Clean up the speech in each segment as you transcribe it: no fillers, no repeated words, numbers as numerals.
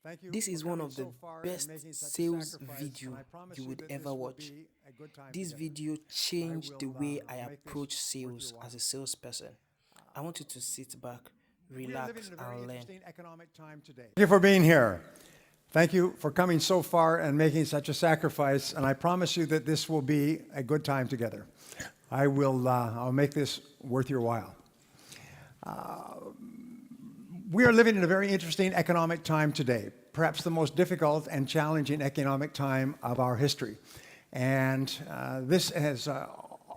Thank you This for is one coming of the so far and best making such a sales sacrifice, and video I promise you you would that ever this will watch. be a good time This together. video I changed the will way I I'll make this approach worth your sales as while. a salesperson. I want you to sit back, We are living relax, in a very and learn. interesting economic time today. Thank you for being here. Thank you for coming so far and making such a sacrifice, and I promise you that this will be a good time together. I'll make this worth your while. We are living in a very interesting economic time today, perhaps the most difficult and challenging economic time of our history. And this has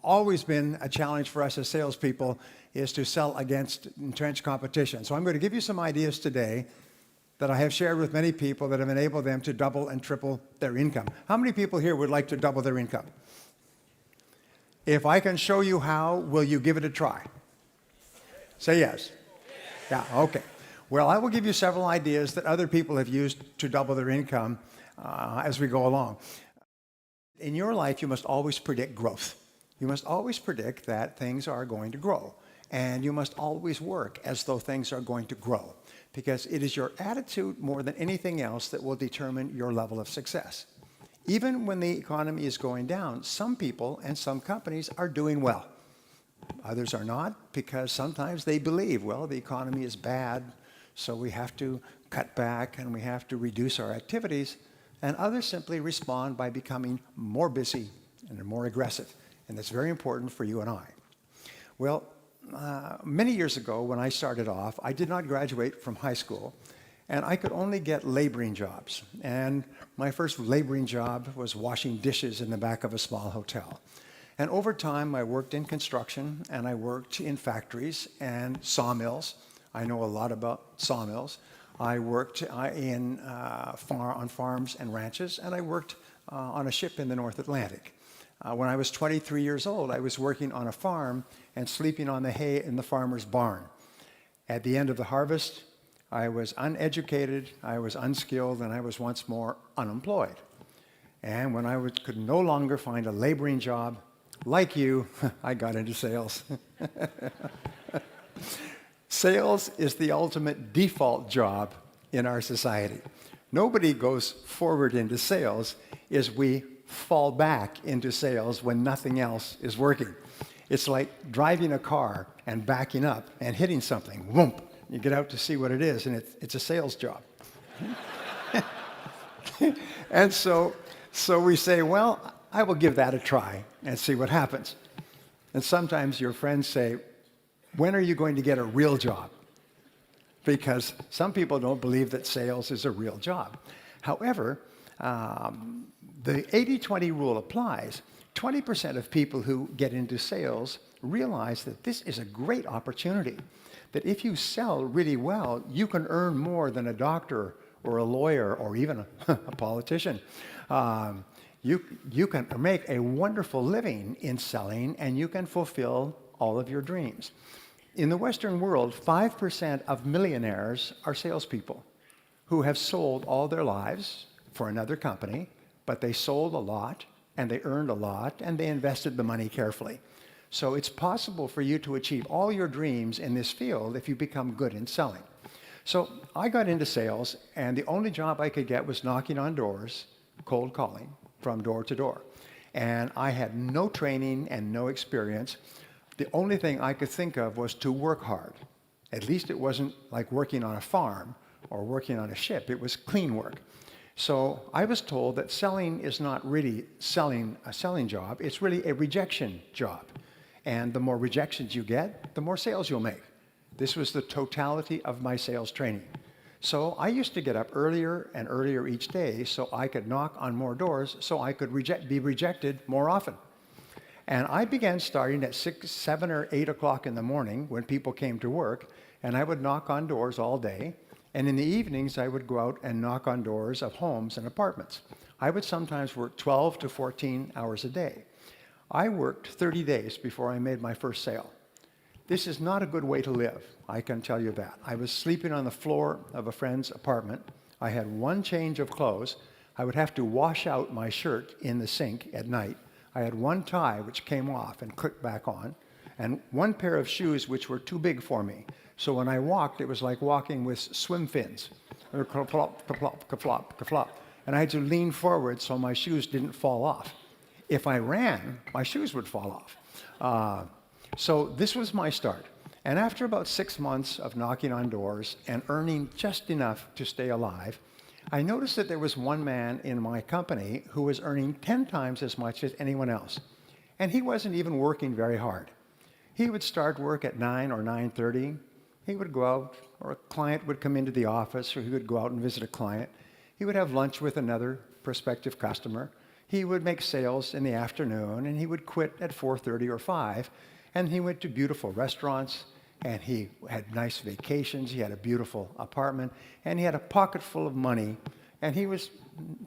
always been a challenge for us as salespeople, is to sell against entrenched competition. So I'm going to give you some ideas today that I have shared with many people that have enabled them to double and triple their income. How many people here would like to double their income? If I can show you how, will you give it a try? Say yes. Yeah, okay. Well, I will give you several ideas that other people have used to double their income as we go along. In your life, you must always predict growth. You must always predict that things are going to grow. And you must always work as though things are going to grow, because it is your attitude more than anything else that will determine your level of success. Even when the economy is going down, some people and some companies are doing well. Others are not, because sometimes they believe, well, the economy is bad, so we have to cut back and we have to reduce our activities. And others simply respond by becoming more busy and more aggressive. And that's very important for you and I. Well, many years ago when I started off, I did not graduate from high school, and I could only get laboring jobs. And my first laboring job was washing dishes in the back of a small hotel. And over time, I worked in construction, and I worked in factories and sawmills. I know a lot about sawmills. I worked on farms and ranches, and I worked on a ship in the North Atlantic. When I was 23 years old, I was working on a farm and sleeping on the hay in the farmer's barn. At the end of the harvest, I was uneducated, I was unskilled, and I was once more unemployed. And when I could no longer find a laboring job, like you, I got into sales. Sales is the ultimate default job in our society. Nobody goes forward into sales, as we fall back into sales when nothing else is working. It's like driving a car and backing up and hitting something. Whoomp! You get out to see what it is, and it's a sales job. And so we say, well, I will give that a try and see what happens. And sometimes your friends say, when are you going to get a real job? Because some people don't believe that sales is a real job. However, the 80-20 rule applies. 20% of people who get into sales realize that this is a great opportunity, that if you sell really well, you can earn more than a doctor or a lawyer or even a politician. You can make a wonderful living in selling, and you can fulfill all of your dreams. In the Western world, 5% of millionaires are salespeople who have sold all their lives for another company, but they sold a lot, and they earned a lot, and they invested the money carefully. So it's possible for you to achieve all your dreams in this field if you become good in selling. So I got into sales, and the only job I could get was knocking on doors, cold calling from door to door. And I had no training and no experience. The only thing I could think of was to work hard. At least it wasn't like working on a farm or working on a ship. It was clean work. So I was told that selling is not really a selling job. It's really a rejection job. And the more rejections you get, the more sales you'll make. This was the totality of my sales training. So I used to get up earlier and earlier each day so I could knock on more doors so I could be rejected more often. And I began starting at 6, 7, or 8 o'clock in the morning when people came to work, and I would knock on doors all day. And in the evenings, I would go out and knock on doors of homes and apartments. I would sometimes work 12 to 14 hours a day. I worked 30 days before I made my first sale. This is not a good way to live, I can tell you that. I was sleeping on the floor of a friend's apartment. I had one change of clothes. I would have to wash out my shirt in the sink at night. I had one tie which came off and clicked back on, and one pair of shoes which were too big for me. So when I walked, it was like walking with swim fins. Ka-flop, ka-flop, ka-flop, ka-flop. And I had to lean forward so my shoes didn't fall off. If I ran, my shoes would fall off. So this was my start. And after about 6 months of knocking on doors and earning just enough to stay alive, I noticed that there was one man in my company who was earning 10 times as much as anyone else. And he wasn't even working very hard. He would start work at 9 or 9:30. He would go out, or a client would come into the office, or he would go out and visit a client. He would have lunch with another prospective customer. He would make sales in the afternoon, and he would quit at 4:30 or 5. And he went to beautiful restaurants, and he had nice vacations. He had a beautiful apartment, and he had a pocket full of money, and he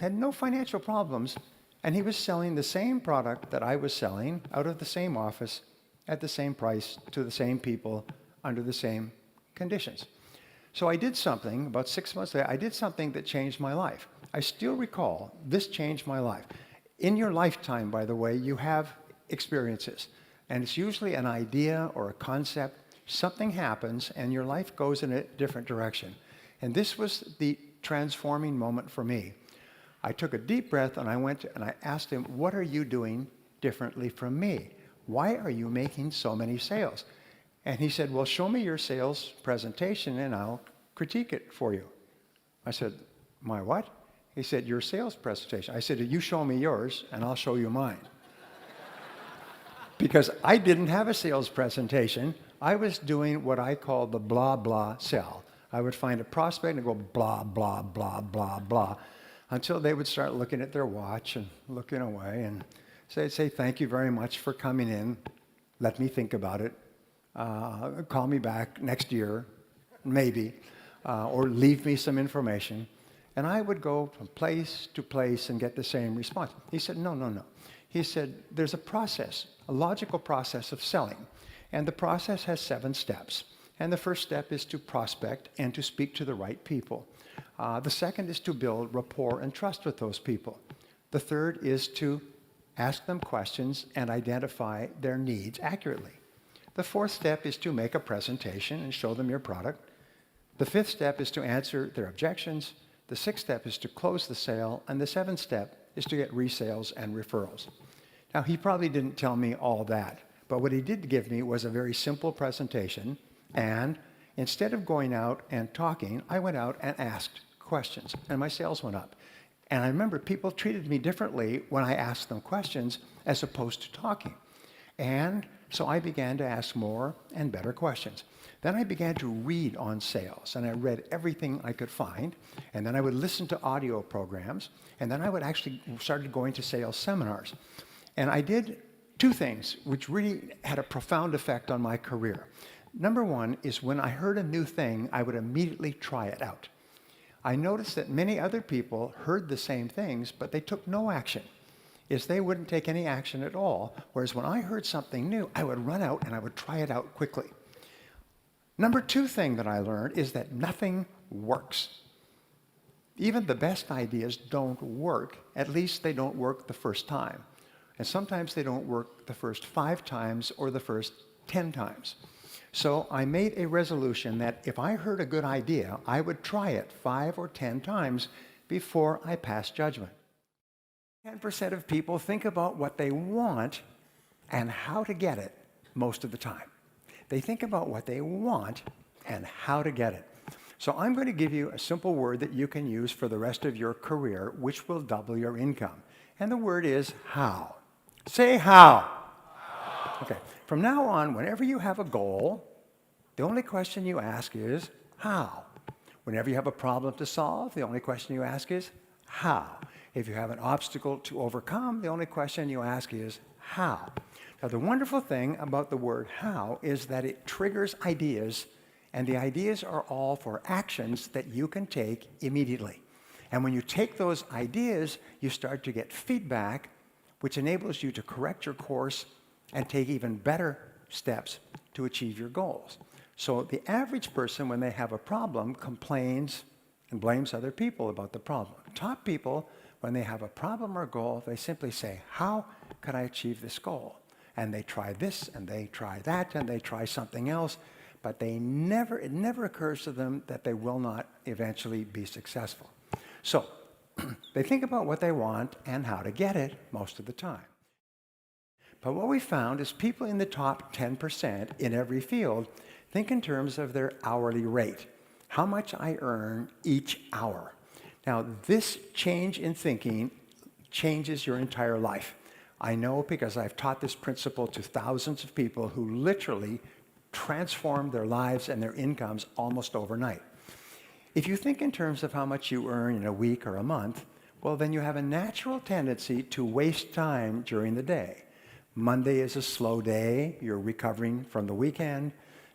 had no financial problems, and he was selling the same product that I was selling out of the same office at the same price to the same people under the same conditions. So I did something, about 6 months later, I did something that changed my life. I still recall, this changed my life. In your lifetime, by the way, you have experiences, and it's usually an idea or a concept. Something happens, and your life goes in a different direction. And this was the transforming moment for me. I took a deep breath, and I asked him, what are you doing differently from me? Why are you making so many sales? And he said, well, show me your sales presentation, and I'll critique it for you. I said, my what? He said, your sales presentation. I said, you show me yours, and I'll show you mine. Because I didn't have a sales presentation. I was doing what I call the blah, blah sell. I would find a prospect and go blah, blah, blah, blah, blah, until they would start looking at their watch and looking away and say, thank you very much for coming in. Let me think about it. Call me back next year, maybe, or leave me some information. And I would go from place to place and get the same response. He said, no, no, no. He said, there's a process, a logical process of selling. And the process has 7 steps. And the first step is to prospect and to speak to the right people. The second is to build rapport and trust with those people. The third is to ask them questions and identify their needs accurately. The fourth step is to make a presentation and show them your product. The fifth step is to answer their objections. The sixth step is to close the sale. And the seventh step is to get resales and referrals. Now, he probably didn't tell me all that, but what he did give me was a very simple presentation, and instead of going out and talking, I went out and asked questions, and my sales went up. And I remember people treated me differently when I asked them questions as opposed to talking. And so I began to ask more and better questions. Then I began to read on sales, and I read everything I could find, and then I would listen to audio programs, and then I would actually started going to sales seminars. And I did 2 things which really had a profound effect on my career. Number one is when I heard a new thing, I would immediately try it out. I noticed that many other people heard the same things, but they took no action. They wouldn't take any action at all, whereas when I heard something new, I would run out and I would try it out quickly. Number 2 thing that I learned is that nothing works. Even the best ideas don't work. At least they don't work the first time. And sometimes they don't work the first 5 times or the first 10 times. So I made a resolution that if I heard a good idea, I would try it 5 or 10 times before I passed judgment. 10% of people think about what they want and how to get it most of the time. They think about what they want and how to get it. So I'm going to give you a simple word that you can use for the rest of your career, which will double your income. And the word is how. Say how. Okay. From now on, whenever you have a goal, the only question you ask is how. Whenever you have a problem to solve, the only question you ask is how. If you have an obstacle to overcome, the only question you ask is how. Now, the wonderful thing about the word how is that it triggers ideas, and the ideas are all for actions that you can take immediately. And when you take those ideas, you start to get feedback, which enables you to correct your course and take even better steps to achieve your goals. So the average person, when they have a problem, complains and blames other people about the problem. Top people, when they have a problem or goal, they simply say, how can I achieve this goal? and they try this, and they try that, and they try something else, but it never occurs to them that they will not eventually be successful. So they think about what they want and how to get it most of the time. But what we found is people in the top 10% in every field think in terms of their hourly rate, how much I earn each hour. Now, this change in thinking changes your entire life. I know because I've taught this principle to thousands of people who literally transformed their lives and their incomes almost overnight. If you think in terms of how much you earn in a week or a month, well, then you have a natural tendency to waste time during the day. Monday is a slow day. You're recovering from the weekend.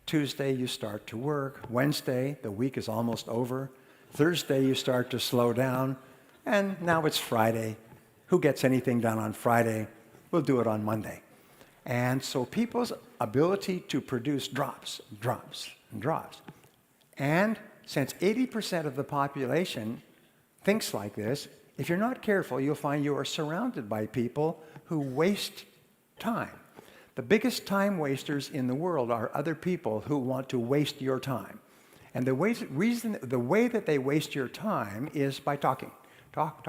Tuesday, you start to work. Wednesday, the week is almost over. Thursday, you start to slow down. And now it's Friday. Who gets anything done on Friday? We'll do it on Monday. And so people's ability to produce drops. And since 80% of the population thinks like this, if you're not careful, you'll find you are surrounded by people who waste time. The biggest time wasters in the world are other people who want to waste your time. And the way that they waste your time is by talking. Talk.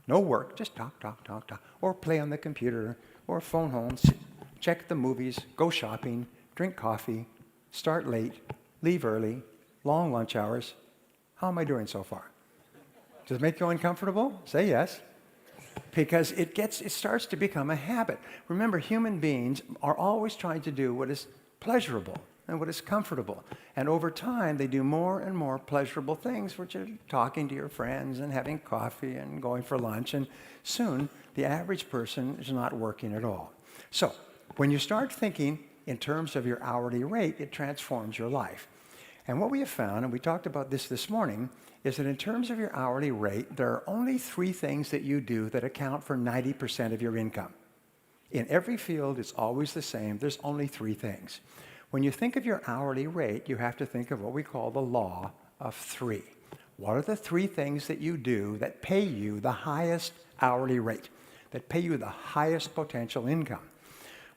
No work, just talk. Or play on the computer, or phone home, check the movies, go shopping, drink coffee, start late, leave early, long lunch hours. How am I doing so far? Does it make you uncomfortable? Say yes. Because it starts to become a habit. Remember, human beings are always trying to do what is pleasurable and what is comfortable. And over time, they do more and more pleasurable things, which are talking to your friends and having coffee and going for lunch. And soon, the average person is not working at all. So when you start thinking in terms of your hourly rate, it transforms your life. And what we have found, and we talked about this morning, is that in terms of your hourly rate, there are only 3 things that you do that account for 90% of your income. In every field, it's always the same. There's only 3 things. When you think of your hourly rate, you have to think of what we call the law of 3. What are the 3 things that you do that pay you the highest hourly rate, that pay you the highest potential income?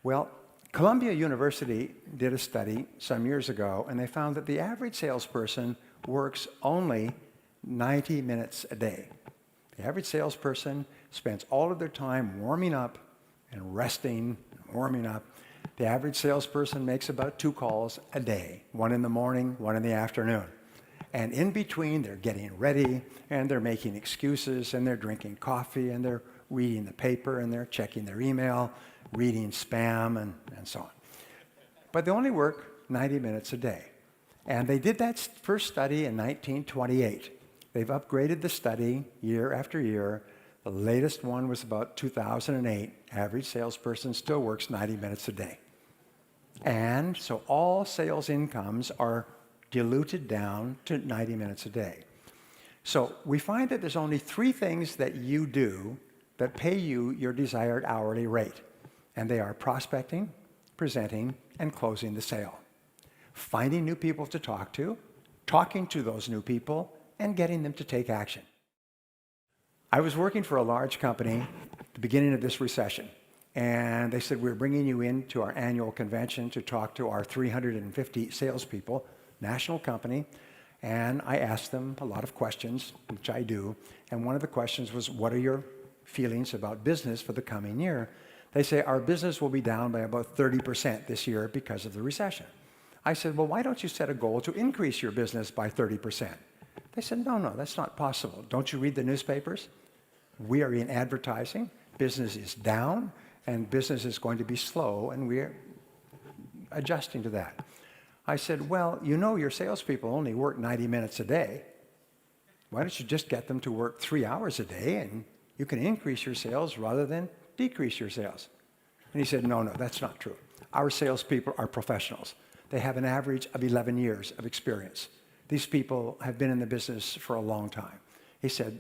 Well, Columbia University did a study some years ago, and they found that the average salesperson works only 90 minutes a day. The average salesperson spends all of their time warming up and resting, warming up. The average salesperson makes about 2 calls a day, 1 in the morning, 1 in the afternoon. And in between, they're getting ready, and they're making excuses, and they're drinking coffee, and they're reading the paper, and they're checking their email, reading spam, and so on. But they only work 90 minutes a day. And they did that first study in 1928. They've upgraded the study year after year. The latest one was about 2008. Average salesperson still works 90 minutes a day. And so all sales incomes are diluted down to 90 minutes a day. So we find that there's only 3 things that you do that pay you your desired hourly rate. And they are prospecting, presenting, and closing the sale. Finding new people to talk to, talking to those new people, and getting them to take action. I was working for a large company at the beginning of this recession, and they said, we're bringing you in to our annual convention to talk to our 350 salespeople, national company, and I asked them a lot of questions, which I do, and one of the questions was, what are your feelings about business for the coming year? They say, our business will be down by about 30% this year because of the recession. I said, well, why don't you set a goal to increase your business by 30%? They said, no, that's not possible. Don't you read the newspapers? We are in advertising. Business is down, and business is going to be slow, and we're adjusting to that. I said, well, you know your salespeople only work 90 minutes a day. Why don't you just get them to work 3 hours a day, and you can increase your sales rather than decrease your sales? And he said, no, that's not true. Our salespeople are professionals. They have an average of 11 years of experience. These people have been in the business for a long time. He said,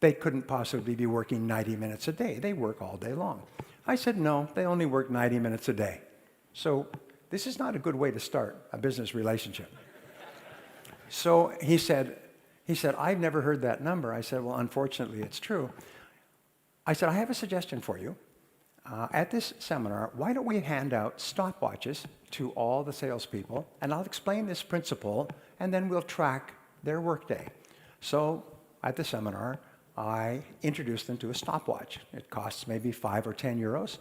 they couldn't possibly be working 90 minutes a day. They work all day long. I said, no, they only work 90 minutes a day. So this is not a good way to start a business relationship. So he said, I've never heard that number. I said, well, unfortunately, it's true. I said, I have a suggestion for you. at this seminar, why don't we hand out stopwatches to all the salespeople, and I'll explain this principle, and then we'll track their workday. So at the seminar, I introduced them to a stopwatch. It costs maybe 5 or 10 euros,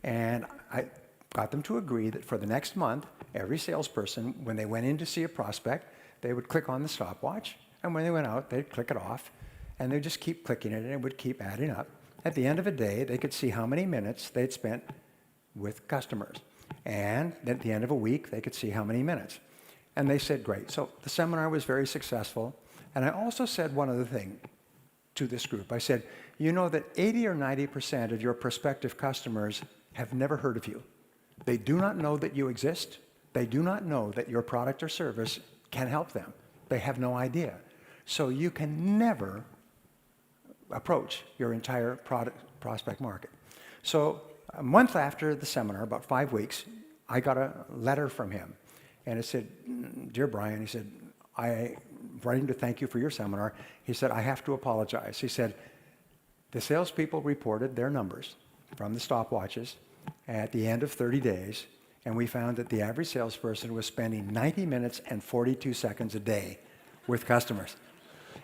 and I got them to agree that for the next month, every salesperson, when they went in to see a prospect, they would click on the stopwatch, and when they went out, they'd click it off, and they'd just keep clicking it, and it would keep adding up. At the end of a day, they could see how many minutes they'd spent with customers. And at the end of a week, they could see how many minutes. And they said, great. So the seminar was very successful. And I also said one other thing to this group. I said, you know that 80 or 90% of your prospective customers have never heard of you. They do not know that you exist. They do not know that your product or service can help them. They have no idea. So you can never approach your entire prospect market. So a month after the seminar, about 5 weeks, I got a letter from him. And it said, dear Brian, he said, I'm writing to thank you for your seminar. He said, I have to apologize. He said, the salespeople reported their numbers from the stopwatches at the end of 30 days, and we found that the average salesperson was spending 90 minutes and 42 seconds a day with customers.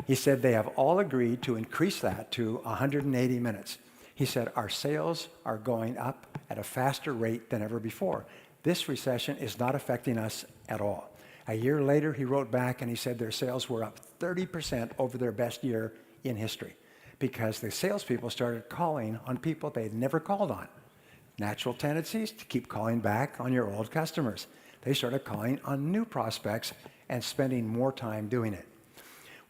He said they have all agreed to increase that to 180 minutes. He said our sales are going up at a faster rate than ever before. This recession is not affecting us at all. A year later, he wrote back and he said their sales were up 30% over their best year in history because the salespeople started calling on people they'd never called on. Natural tendencies to keep calling back on your old customers. They started calling on new prospects and spending more time doing it.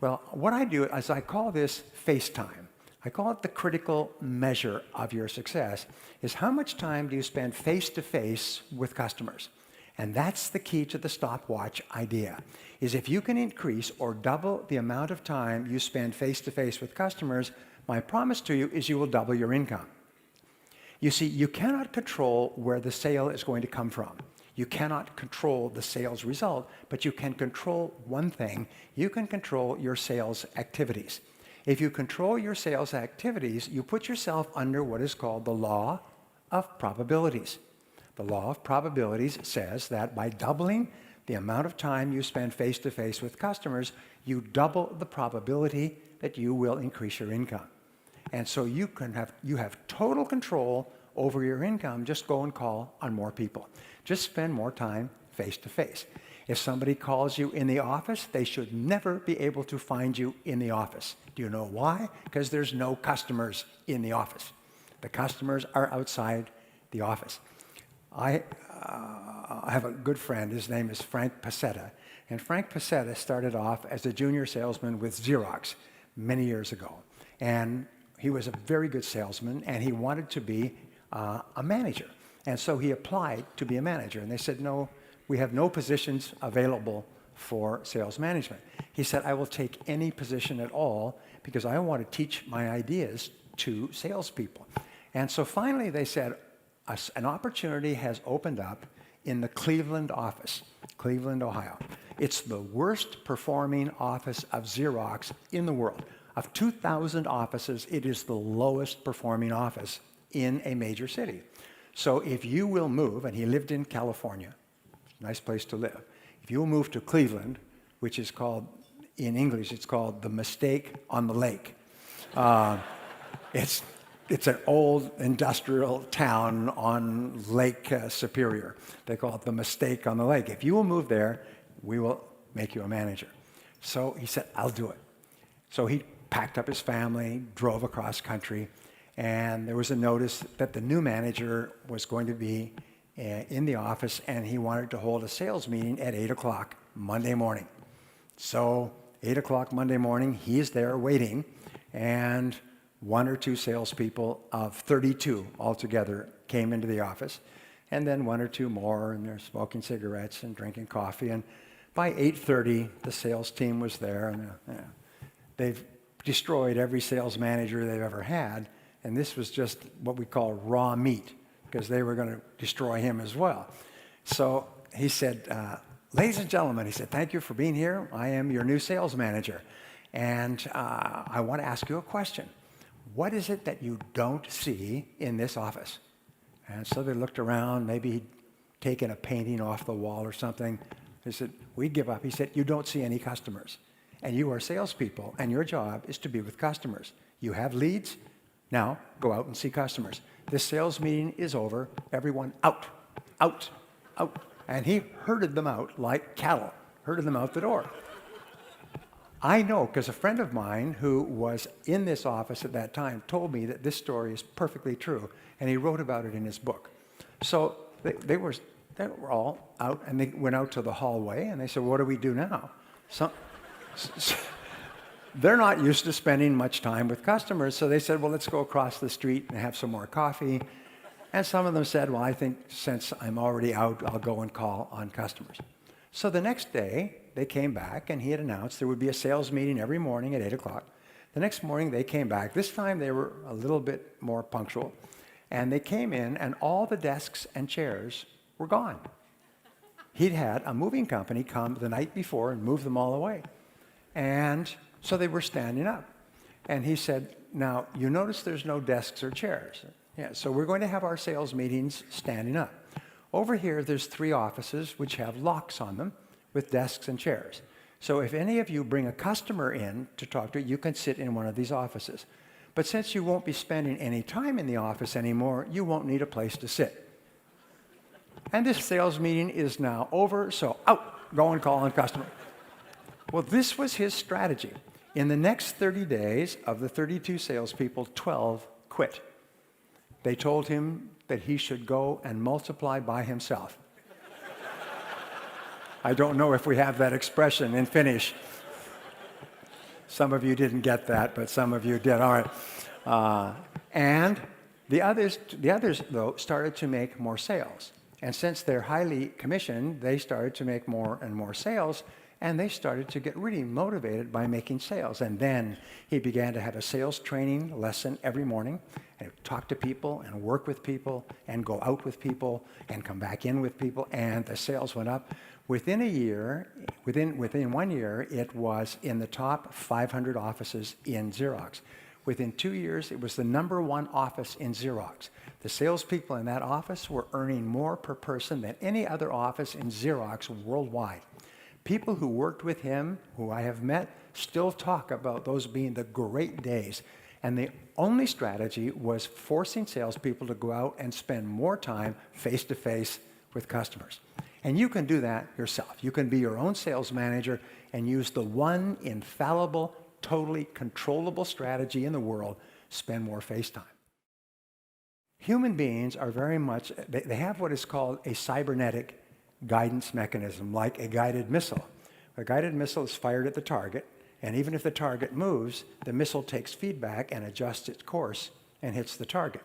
Well, what I do is I call this face time. I call it the critical measure of your success, is how much time do you spend face-to-face with customers? And that's the key to the stopwatch idea, is if you can increase or double the amount of time you spend face-to-face with customers, my promise to you is you will double your income. You see, you cannot control where the sale is going to come from. You cannot control the sales result, but you can control one thing. You can control your sales activities. If you control your sales activities, you put yourself under what is called the law of probabilities. The law of probabilities says that by doubling the amount of time you spend face-to-face with customers, you double the probability that you will increase your income. And so you have total control over your income. Just go and call on more people. Just spend more time face-to-face. If somebody calls you in the office, they should never be able to find you in the office. Do you know why? Because there's no customers in the office. The customers are outside the office. I have a good friend. His name is Frank Pasetta. And Frank Pasetta started off as a junior salesman with Xerox many years ago. And he was a very good salesman, and he wanted to be a manager. And so he applied to be a manager. And they said, no, we have no positions available for sales management. He said, I will take any position at all because I want to teach my ideas to salespeople. And so finally they said, an opportunity has opened up in the Cleveland office, Cleveland, Ohio. It's the worst performing office of Xerox in the world. Of 2,000 offices, it is the lowest performing office in a major city. So if you will move, and he lived in California, nice place to live. If you will move to Cleveland, which is called, in English, it's called the Mistake on the Lake. It's an old industrial town on Lake Superior. They call it the Mistake on the Lake. If you will move there, we will make you a manager. So he said, I'll do it. So he packed up his family, drove across country, and there was a notice that the new manager was going to be in the office, and he wanted to hold a sales meeting at 8 o'clock Monday morning. So 8 o'clock Monday morning, he's there waiting, and one or two salespeople of 32 altogether came into the office, and then one or two more, and they're smoking cigarettes and drinking coffee. And by 8:30, the sales team was there, and they've destroyed every sales manager they've ever had, and this was just what we call raw meat, because they were going to destroy him as well. So he said, ladies and gentlemen, he said, thank you for being here. I am your new sales manager, and I want to ask you a question. What is it that you don't see in this office? And so they looked around, maybe he'd taken a painting off the wall or something. They said, we give up. He said, you don't see any customers. And you are salespeople, and your job is to be with customers. You have leads, now go out and see customers. This sales meeting is over. Everyone out, out, out. And he herded them out like cattle, herded them out the door. I know because a friend of mine who was in this office at that time told me that this story is perfectly true, and he wrote about it in his book. So they were all out, and they went out to the hallway, and they said, what do we do now? They're not used to spending much time with customers, so they said, well, let's go across the street and have some more coffee. And some of them said, well, I think since I'm already out, I'll go and call on customers. So the next day, they came back, and he had announced there would be a sales meeting every morning at 8 o'clock. The next morning, they came back. This time, they were a little bit more punctual. And they came in, and all the desks and chairs were gone. He'd had a moving company come the night before and move them all away. And so they were standing up. And he said, now, you notice there's no desks or chairs. Yeah, so we're going to have our sales meetings standing up. Over here, there's 3 offices which have locks on them with desks and chairs. So if any of you bring a customer in to talk to, you can sit in one of these offices. But since you won't be spending any time in the office anymore, you won't need a place to sit. And this sales meeting is now over, so out, go and call on customer. Well, this was his strategy. In the next 30 days, of the 32 salespeople, 12 quit. They told him that he should go and multiply by himself. I don't know if we have that expression in Finnish. Some of you didn't get that, but some of you did. All right. And the others, though, started to make more sales. And since they're highly commissioned, they started to make more and more sales, and they started to get really motivated by making sales. And then he began to have a sales training lesson every morning, and talk to people and work with people and go out with people and come back in with people, and the sales went up. Within a year, within 1 year, it was in the top 500 offices in Xerox. Within 2 years, it was the #1 office in Xerox. The salespeople in that office were earning more per person than any other office in Xerox worldwide. People who worked with him, who I have met, still talk about those being the great days. And the only strategy was forcing salespeople to go out and spend more time face-to-face with customers. And you can do that yourself. You can be your own sales manager and use the one infallible, totally controllable strategy in the world: spend more face time. Human beings are very much, they have what is called a cybernetic guidance mechanism, like a guided missile. A guided missile is fired at the target, and even if the target moves, the missile takes feedback and adjusts its course and hits the target.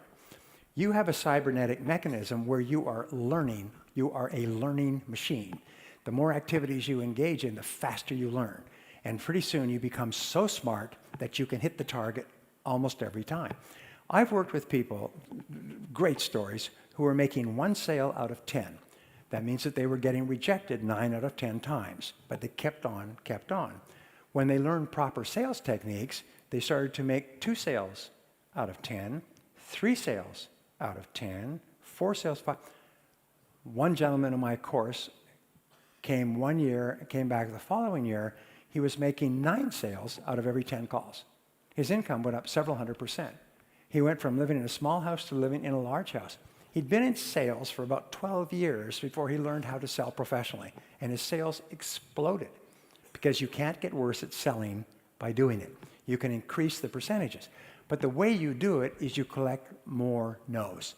You have a cybernetic mechanism where you are learning. You are a learning machine. The more activities you engage in, the faster you learn. And pretty soon you become so smart that you can hit the target almost every time. I've worked with people, great stories, who were making 1 sale out of 10. That means that they were getting rejected 9 out of 10 times, but they kept on, kept on. When they learned proper sales techniques, they started to make 2 sales out of 10, 3 sales out of 10, 4 sales, 5. One gentleman in my course came back the following year. He was making 9 sales out of every 10 calls. His income went up several hundred%. He went from living in a small house to living in a large house. He'd been in sales for about 12 years before he learned how to sell professionally, and his sales exploded, because you can't get worse at selling by doing it. You can increase the percentages, but the way you do it is you collect more no's.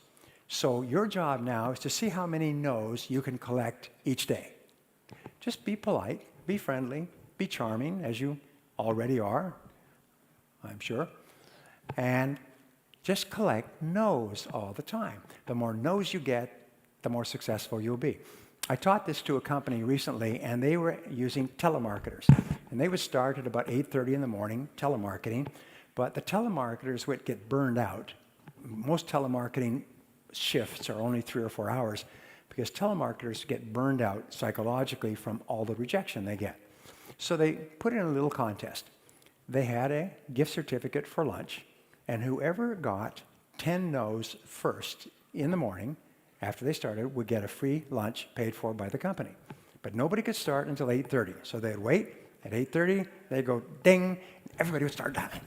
So your job now is to see how many no's you can collect each day. Just be polite, be friendly, be charming, as you already are, I'm sure, and just collect no's all the time. The more no's you get, the more successful you'll be. I taught this to a company recently, and they were using telemarketers. And they would start at about 8:30 in the morning, telemarketing, but the telemarketers would get burned out. Most telemarketing shifts are only 3 or 4 hours, because telemarketers get burned out psychologically from all the rejection they get. So they put in a little contest. They had a gift certificate for lunch, and whoever got 10 no's first in the morning, after they started, would get a free lunch paid for by the company. But nobody could start until 8:30. So they'd wait. At 8:30, they'd go ding. Everybody would start dying.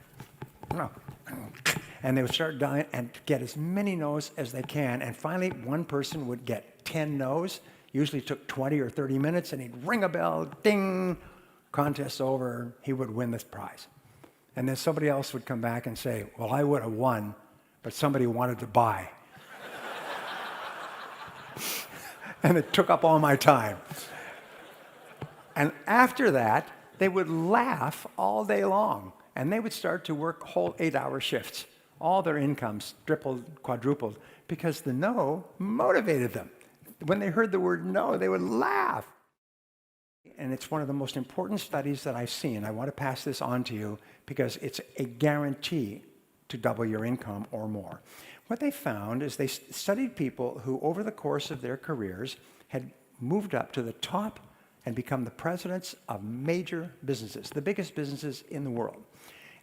And they would start dying and get as many no's as they can. And finally, one person would get 10 no's. Usually took 20 or 30 minutes, and he'd ring a bell, ding, contest over. He would win this prize. And then somebody else would come back and say, well, I would have won, but somebody wanted to buy. And it took up all my time. And after that, they would laugh all day long. And they would start to work whole 8-hour shifts. All their incomes tripled, quadrupled, because the no motivated them. When they heard the word no, they would laugh. And it's one of the most important studies that I've seen. I want to pass this on to you because it's a guarantee to double your income or more. What they found is they studied people who, over the course of their careers, had moved up to the top and become the presidents of major businesses, the biggest businesses in the world.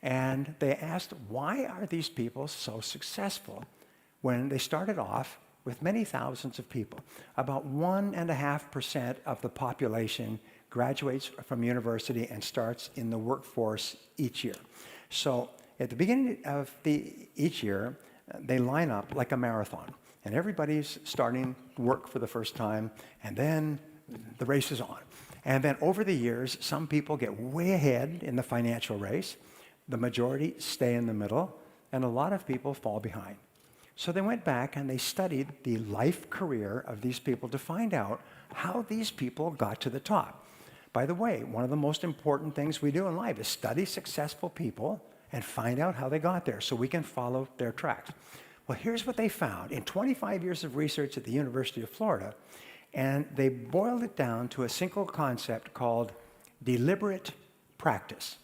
And they asked, why are these people so successful when they started off with many thousands of people? About 1.5% of the population graduates from university and starts in the workforce each year. So at the beginning of each year, they line up like a marathon. And everybody's starting work for the first time, and then the race is on. And then over the years, some people get way ahead in the financial race. The majority stay in the middle, and a lot of people fall behind. So they went back and they studied the life career of these people to find out how these people got to the top. By the way, one of the most important things we do in life is study successful people and find out how they got there so we can follow their tracks. Well, here's what they found in 25 years of research at the University of Florida, and they boiled it down to a single concept called deliberate practice,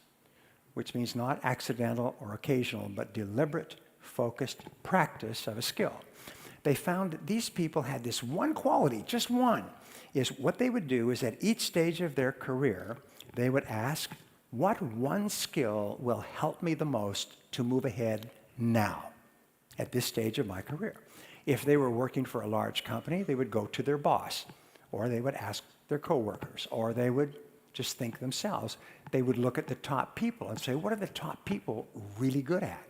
which means not accidental or occasional, but deliberate, focused practice of a skill. They found that these people had this one quality, just one, is what they would do is at each stage of their career, they would ask, what one skill will help me the most to move ahead now at this stage of my career? If they were working for a large company, they would go to their boss, or they would ask their coworkers, or they would just think themselves. They would look at the top people and say, what are the top people really good at?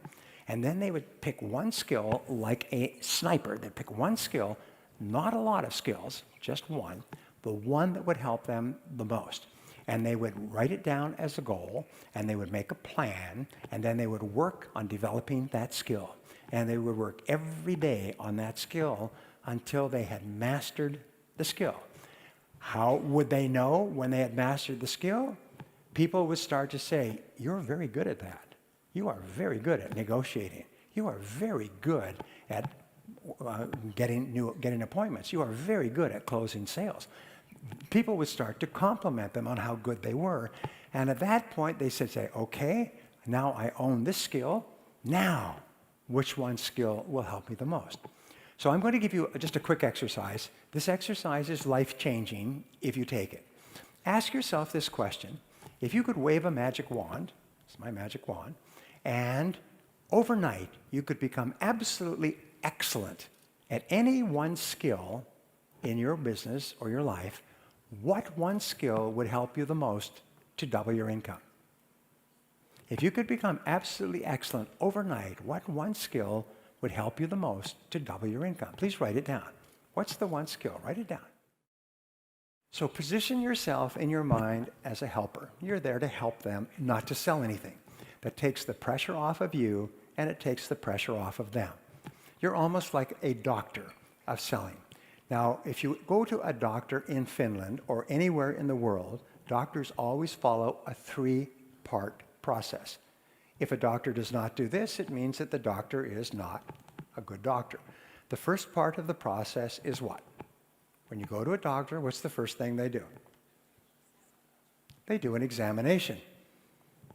And then they would pick one skill like a sniper. They'd pick one skill, not a lot of skills, just one, the one that would help them the most. And they would write it down as a goal, and they would make a plan, and then they would work on developing that skill. And they would work every day on that skill until they had mastered the skill. How would they know when they had mastered the skill? People would start to say, you're very good at that. You are very good at negotiating. You are very good at getting appointments. You are very good at closing sales. People would start to compliment them on how good they were. And at that point, they said, okay, now I own this skill. Now, which one skill will help me the most? So I'm going to give you just a quick exercise. This exercise is life-changing if you take it. Ask yourself this question. If you could wave a magic wand, it's my magic wand, and overnight you could become absolutely excellent at any one skill in your business or your life, what one skill would help you the most to double your income? If you could become absolutely excellent overnight, what one skill would help you the most to double your income? Please write it down. What's the one skill? Write it down. So position yourself in your mind as a helper. You're there to help them, not to sell anything. That takes the pressure off of you, and it takes the pressure off of them. You're almost like a doctor of selling. Now, if you go to a doctor in Finland or anywhere in the world, doctors always follow a 3-part process. If a doctor does not do this, it means that the doctor is not a good doctor. The first part of the process is what? When you go to a doctor, what's the first thing they do? They do an examination.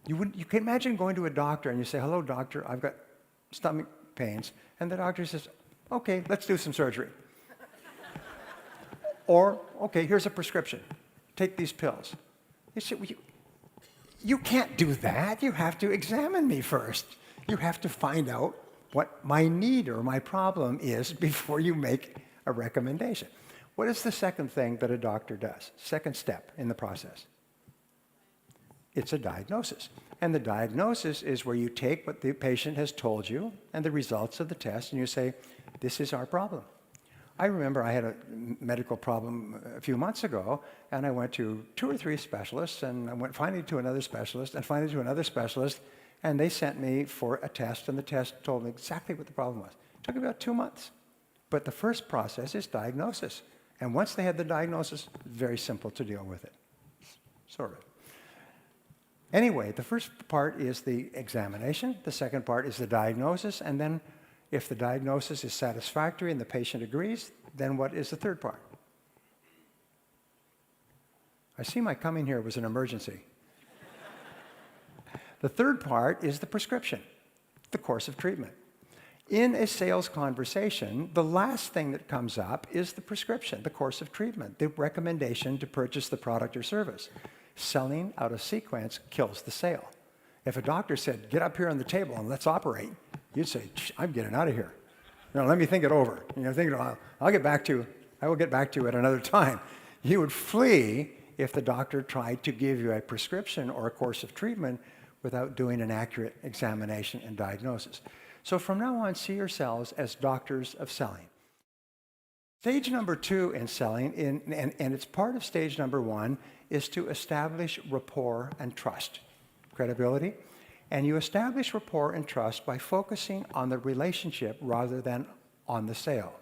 You can imagine going to a doctor and you say, hello, doctor, I've got stomach pains. And the doctor says, okay, let's do some surgery. Or, okay, here's a prescription. Take these pills. You say, well, you can't do that. You have to examine me first. You have to find out what my need or my problem is before you make a recommendation. What is the second thing that a doctor does? Second step in the process. It's a diagnosis. And the diagnosis is where you take what the patient has told you and the results of the test and you say, this is our problem. I remember I had a medical problem a few months ago, and I went to 2 or 3 specialists, and I went finally to another specialist, and finally to another specialist, and they sent me for a test, and the test told me exactly what the problem was. It took about 2 months. But the first process is diagnosis. And once they had the diagnosis, very simple to deal with it, sort of. Anyway, the first part is the examination. The second part is the diagnosis, and then if the diagnosis is satisfactory and the patient agrees, then what is the third part? I see my coming here was an emergency. The third part is the prescription, the course of treatment. In a sales conversation, the last thing that comes up is the prescription, the course of treatment, the recommendation to purchase the product or service. Selling out of sequence kills the sale. If a doctor said, get up here on the table and let's operate, you'd say, I'm getting out of here. Let me think it over. I will get back to it another time. You would flee if the doctor tried to give you a prescription or a course of treatment without doing an accurate examination and diagnosis. So from now on, see yourselves as doctors of selling. Stage number 2 in selling, and it's part of stage number 1, is to establish rapport and trust. Credibility. And you establish rapport and trust by focusing on the relationship rather than on the sale.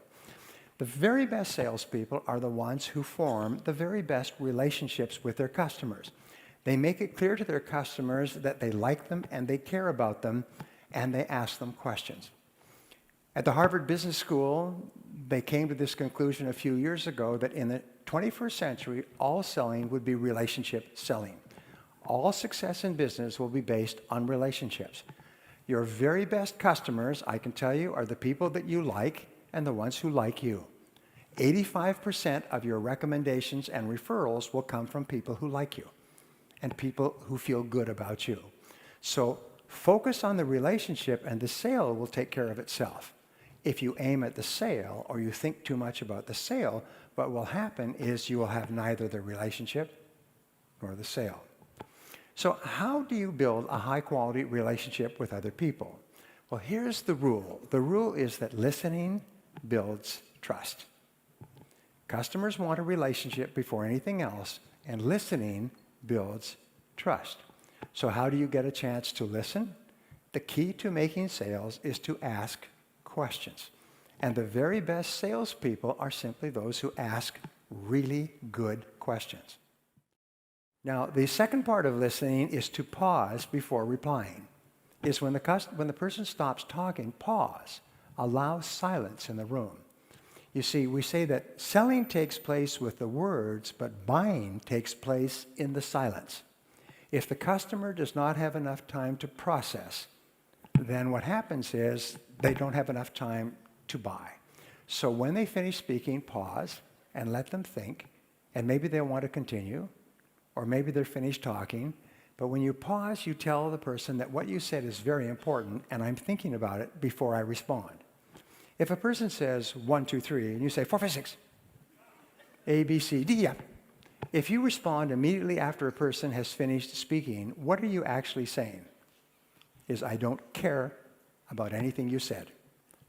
The very best salespeople are the ones who form the very best relationships with their customers. They make it clear to their customers that they like them and they care about them, and they ask them questions. At the Harvard Business School, they came to this conclusion a few years ago that in the 21st century, all selling would be relationship selling. All success in business will be based on relationships. Your very best customers, I can tell you, are the people that you like and the ones who like you. 85% of your recommendations and referrals will come from people who like you and people who feel good about you. So focus on the relationship and the sale will take care of itself. If you aim at the sale or you think too much about the sale, what will happen is you will have neither the relationship nor the sale. So how do you build a high-quality relationship with other people? Well, here's the rule. The rule is that listening builds trust. Customers want a relationship before anything else, and listening builds trust. So how do you get a chance to listen? The key to making sales is to ask questions. And the very best salespeople are simply those who ask really good questions. Now, the second part of listening is to pause before replying. Is when the person stops talking, pause. Allow silence in the room. You see, we say that selling takes place with the words, but buying takes place in the silence. If the customer does not have enough time to process, then what happens is they don't have enough time to buy. So when they finish speaking, pause and let them think, and maybe they'll want to continue, or maybe they're finished talking. But when you pause, you tell the person that what you said is very important, and I'm thinking about it before I respond. If a person says 1, 2, 3, and you say 4, 5, 6, A, B, C, D, F. If you respond immediately after a person has finished speaking, what are you actually saying? Is I don't care about anything you said.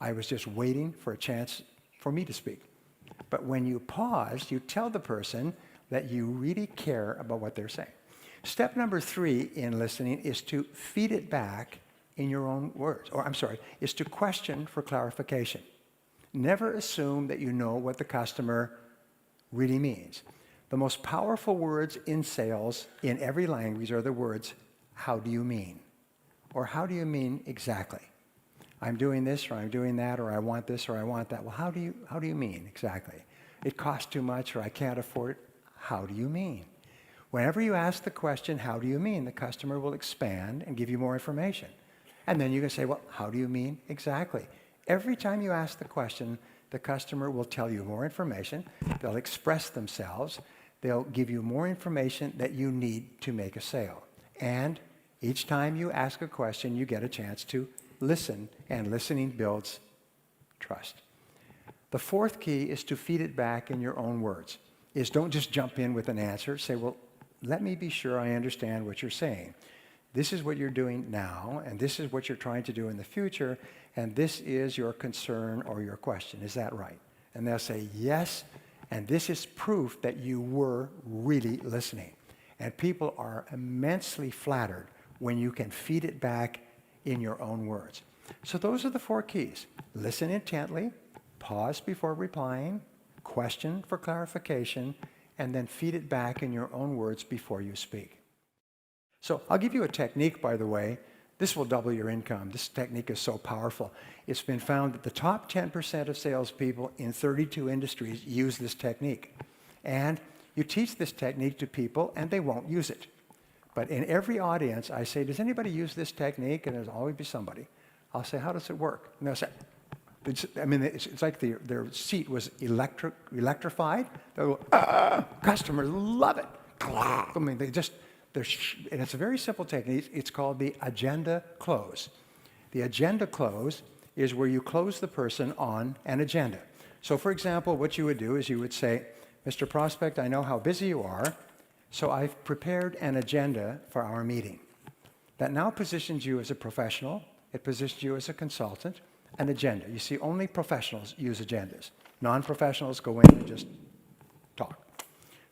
I was just waiting for a chance for me to speak. But when you pause, you tell the person that you really care about what they're saying. Step number 3 in listening is to feed it back in your own words, is to question for clarification. Never assume that you know what the customer really means. The most powerful words in sales in every language are the words, how do you mean? Or how do you mean exactly? I'm doing this, or I'm doing that, or I want this, or I want that. Well, how do you mean exactly? It costs too much, or I can't afford it. How do you mean? Whenever you ask the question, how do you mean, the customer will expand and give you more information. And then you can say, well, how do you mean exactly? Every time you ask the question, the customer will tell you more information. They'll express themselves. They'll give you more information that you need to make a sale. And each time you ask a question, you get a chance to listen, and listening builds trust. The fourth key is to feed it back in your own words. Is don't just jump in with an answer. Say, well, let me be sure I understand what you're saying. This is what you're doing now, and this is what you're trying to do in the future, and this is your concern or your question. Is that right? And they'll say, yes, and this is proof that you were really listening. And people are immensely flattered when you can feed it back in your own words. So those are the four keys. Listen intently, pause before replying, question for clarification, and then feed it back in your own words before you speak. So I'll give you a technique, by the way. This will double your income. This technique is so powerful. It's been found that the top 10% of salespeople in 32 industries use this technique. And you teach this technique to people, and they won't use it. But in every audience, I say, does anybody use this technique? And there's always be somebody. I'll say, how does it work? And they'll say, it's like their seat was electrified. They'll go, customers love it. I mean, and it's a very simple technique. It's called the agenda close. The agenda close is where you close the person on an agenda. So for example, what you would do is you would say, Mr. Prospect, I know how busy you are, so I've prepared an agenda for our meeting. That now positions you as a professional. It positions you as a consultant. An agenda. You see, only professionals use agendas. Non-professionals go in and just talk.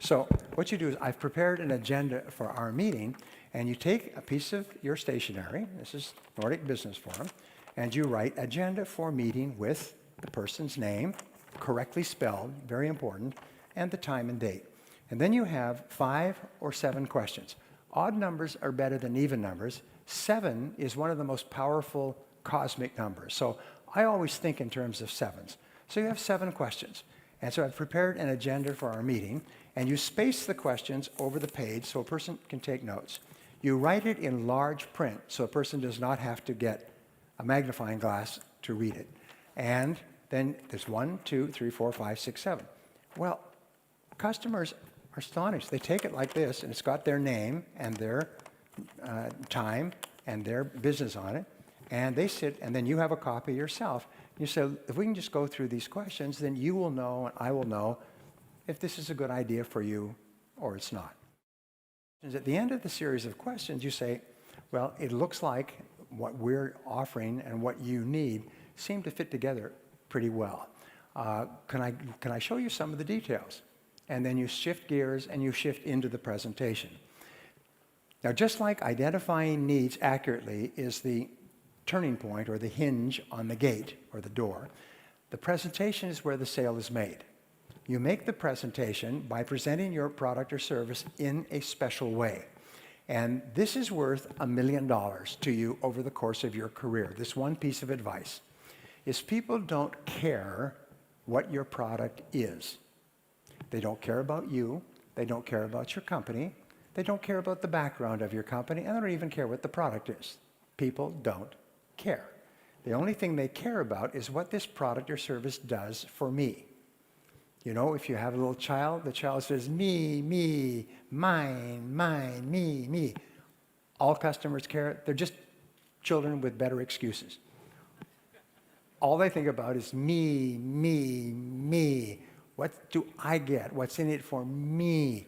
So what you do is, I've prepared an agenda for our meeting, and you take a piece of your stationery, this is Nordic Business Forum, and you write agenda for meeting with the person's name, correctly spelled, very important, and the time and date. And then you have 5 or 7 questions. Odd numbers are better than even numbers. 7 is one of the most powerful cosmic numbers. So I always think in terms of 7s. So you have 7 questions. And so I've prepared an agenda for our meeting, and you space the questions over the page so a person can take notes. You write it in large print so a person does not have to get a magnifying glass to read it. And then there's 1, 2, 3, 4, 5, 6, 7. Well, customers are astonished. They take it like this, and it's got their name and their time and their business on it. And they sit, and then you have a copy yourself. You say, if we can just go through these questions, then you will know and I will know if this is a good idea for you or it's not. And at the end of the series of questions, you say, well, it looks like what we're offering and what you need seem to fit together pretty well. Can I show you some of the details? And then you shift gears and you shift into the presentation. Now, just like identifying needs accurately is the turning point or the hinge on the gate or the door, the presentation is where the sale is made. You make the presentation by presenting your product or service in a special way. And this is worth $1 million to you over the course of your career. This one piece of advice is people don't care what your product is. They don't care about you. They don't care about your company. They don't care about the background of your company, and they don't even care what the product is. People don't care. The only thing they care about is what this product or service does for me. You know, if you have a little child, the child says, me, mine, me. All customers care. They're just children with better excuses. All they think about is me. What do I get? What's in it for me?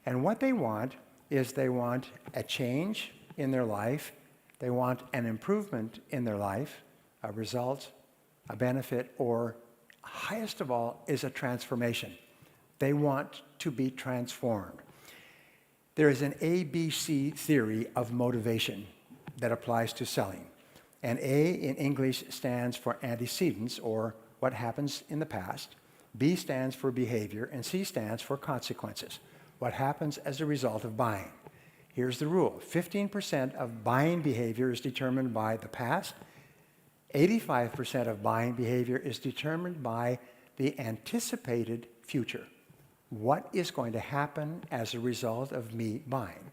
And what they want is they want a change in their life. They want an improvement in their life, a result, a benefit, or highest of all is a transformation. They want to be transformed. There is an ABC theory of motivation that applies to selling. And A in English stands for antecedents, or what happens in the past. B stands for behavior, and C stands for consequences, what happens as a result of buying. Here's the rule. 15% of buying behavior is determined by the past. 85% of buying behavior is determined by the anticipated future. What is going to happen as a result of me buying?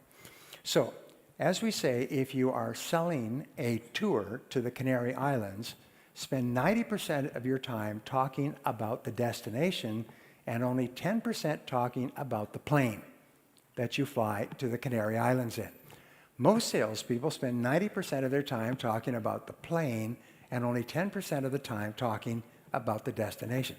So, as we say, if you are selling a tour to the Canary Islands, spend 90% of your time talking about the destination and only 10% talking about the plane that you fly to the Canary Islands in. Most salespeople spend 90% of their time talking about the plane and only 10% of the time talking about the destination.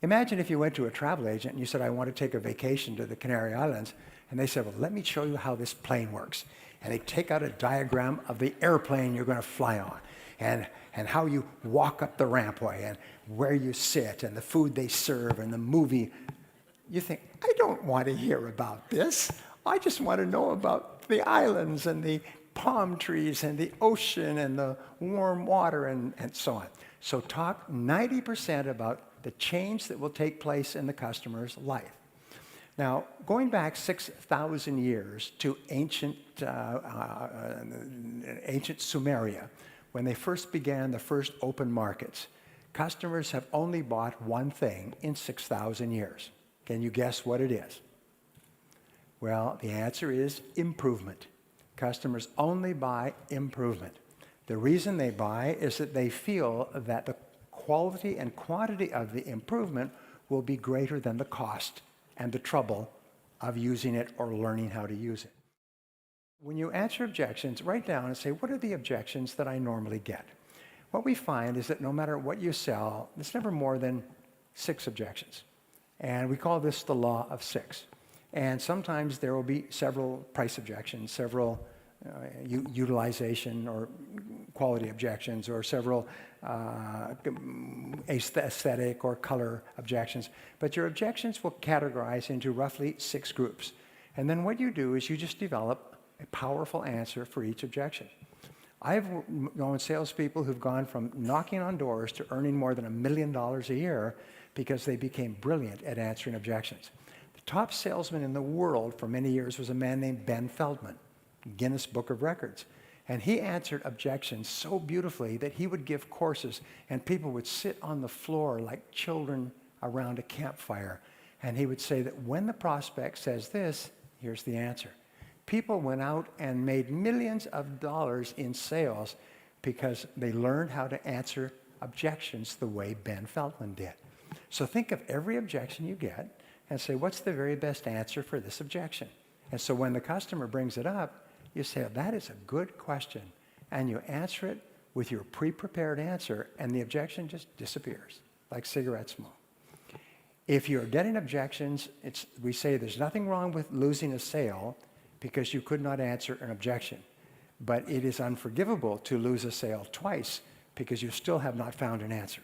Imagine if you went to a travel agent and you said, I want to take a vacation to the Canary Islands, and they said, well, let me show you how this plane works. And they take out a diagram of the airplane you're going to fly on, and how you walk up the rampway, and where you sit, and the food they serve, and the movie. You think, I don't want to hear about this. I just want to know about the islands and the palm trees and the ocean and the warm water and so on. So talk 90% about the change that will take place in the customer's life. Now, going back 6,000 years to ancient Sumeria, when they first began the first open markets, customers have only bought one thing in 6,000 years. Can you guess what it is? Well, the answer is improvement. Customers only buy improvement. The reason they buy is that they feel that the quality and quantity of the improvement will be greater than the cost and the trouble of using it or learning how to use it. When you answer objections, write down and say, what are the objections that I normally get? What we find is that no matter what you sell, there's never more than 6 objections. And we call this the law of 6. And sometimes there will be several price objections, several utilization or quality objections, or several aesthetic or color objections. But your objections will categorize into roughly 6 groups. And then what you do is you just develop a powerful answer for each objection. I've known salespeople who've gone from knocking on doors to earning more than $1 million a year because they became brilliant at answering objections. The top salesman in the world for many years was a man named Ben Feldman, Guinness Book of Records. And he answered objections so beautifully that he would give courses, and people would sit on the floor like children around a campfire. And he would say that when the prospect says this, here's the answer. People went out and made millions of dollars in sales because they learned how to answer objections the way Ben Feldman did. So think of every objection you get and say, what's the very best answer for this objection? And so when the customer brings it up, you say, oh, that is a good question. And you answer it with your pre-prepared answer, and the objection just disappears, like cigarette smoke. If you're getting objections, we say there's nothing wrong with losing a sale because you could not answer an objection. But it is unforgivable to lose a sale twice because you still have not found an answer.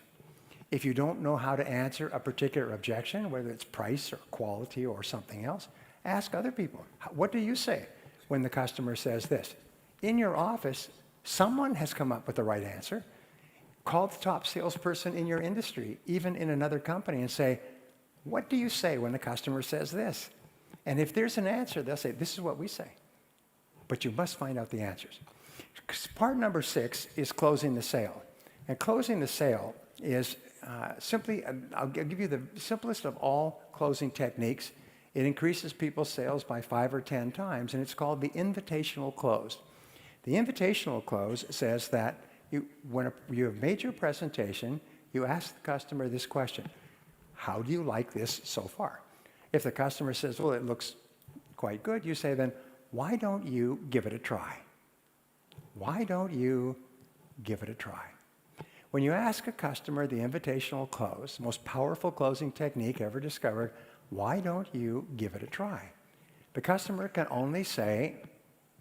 If you don't know how to answer a particular objection, whether it's price or quality or something else, ask other people. What do you say when the customer says this? In your office, someone has come up with the right answer. Call the top salesperson in your industry, even in another company, and say, what do you say when the customer says this? And if there's an answer, they'll say, this is what we say. But you must find out the answers. Part number 6 is closing the sale. And closing the sale is simply, I'll give you the simplest of all closing techniques. It increases people's sales by 5 or 10 times, and it's called the invitational close. The invitational close says that when you have made your presentation, you ask the customer this question: how do you like this so far? If the customer says, well, it looks quite good, you say then, why don't you give it a try? Why don't you give it a try? When you ask a customer the invitational close, the most powerful closing technique ever discovered, why don't you give it a try? The customer can only say,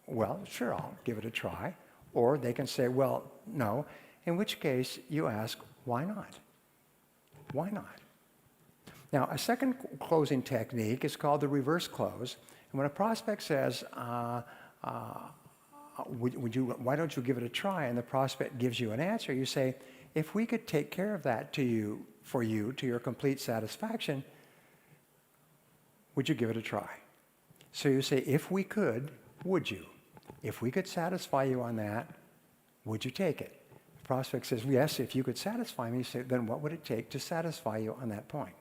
well, sure, I'll give it a try. Or they can say, well, no, in which case you ask, why not? Why not? Now, a second closing technique is called the reverse close. And when a prospect says, why don't you give it a try? And the prospect gives you an answer, you say, if we could take care of that for you to your complete satisfaction, would you give it a try? So you say, if we could, would you? If we could satisfy you on that, would you take it? The prospect says, yes, if you could satisfy me. You say, then what would it take to satisfy you on that point?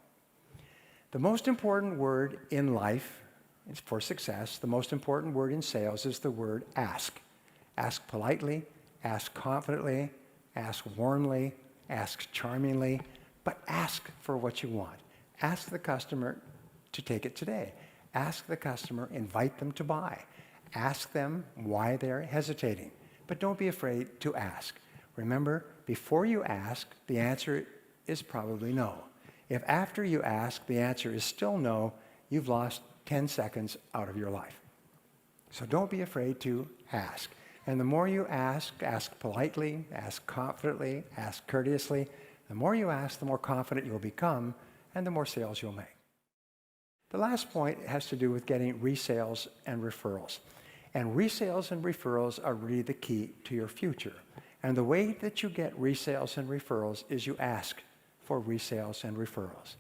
The most important word in life for success, the most important word in sales is the word ask. Ask politely, ask confidently, ask warmly, ask charmingly, but ask for what you want. Ask the customer to take it today. Ask the customer, invite them to buy. Ask them why they're hesitating, but don't be afraid to ask. Remember, before you ask, the answer is probably no. If after you ask, the answer is still no, you've lost 10 seconds out of your life. So don't be afraid to ask. And the more you ask politely, ask confidently, ask courteously. The more you ask, the more confident you'll become, and the more sales you'll make. The last point has to do with getting resales and referrals. And resales and referrals are really the key to your future. And the way that you get resales and referrals is you ask for resales and referrals.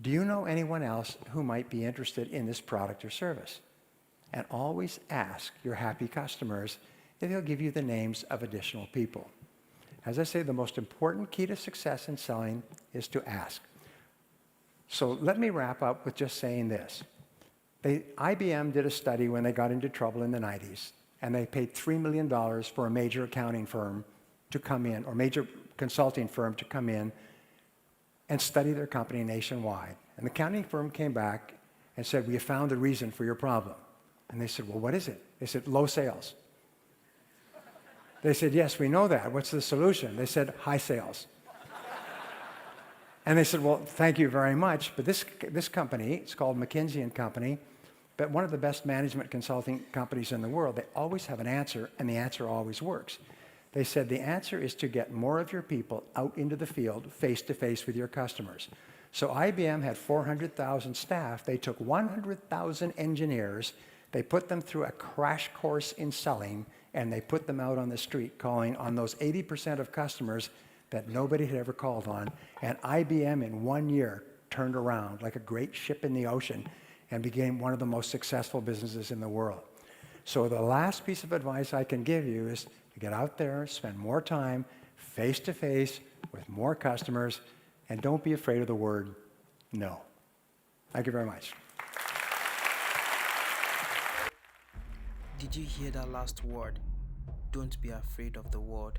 Do you know anyone else who might be interested in this product or service? And always ask your happy customers if they'll give you the names of additional people. As I say, the most important key to success in selling is to ask. So let me wrap up with just saying this. IBM did a study when they got into trouble in the 90s, and they paid $3 million for a major accounting firm to come in, or major consulting firm to come in and study their company nationwide. And the accounting firm came back and said, "We have found the reason for your problem." And they said, "Well, what is it?" They said, "Low sales." They said, "Yes, we know that. What's the solution?" They said, "High sales." And they said, "Well, thank you very much, but this company, it's called McKinsey & Company, but one of the best management consulting companies in the world, they always have an answer, and the answer always works." They said, "The answer is to get more of your people out into the field, face-to-face with your customers." So IBM had 400,000 staff. They took 100,000 engineers, they put them through a crash course in selling, and they put them out on the street calling on those 80% of customers that nobody had ever called on. And IBM in 1 year turned around like a great ship in the ocean and became one of the most successful businesses in the world. So the last piece of advice I can give you is to get out there, spend more time face-to-face with more customers, and don't be afraid of the word no. Thank you very much. Did you hear that last word? Don't be afraid of the word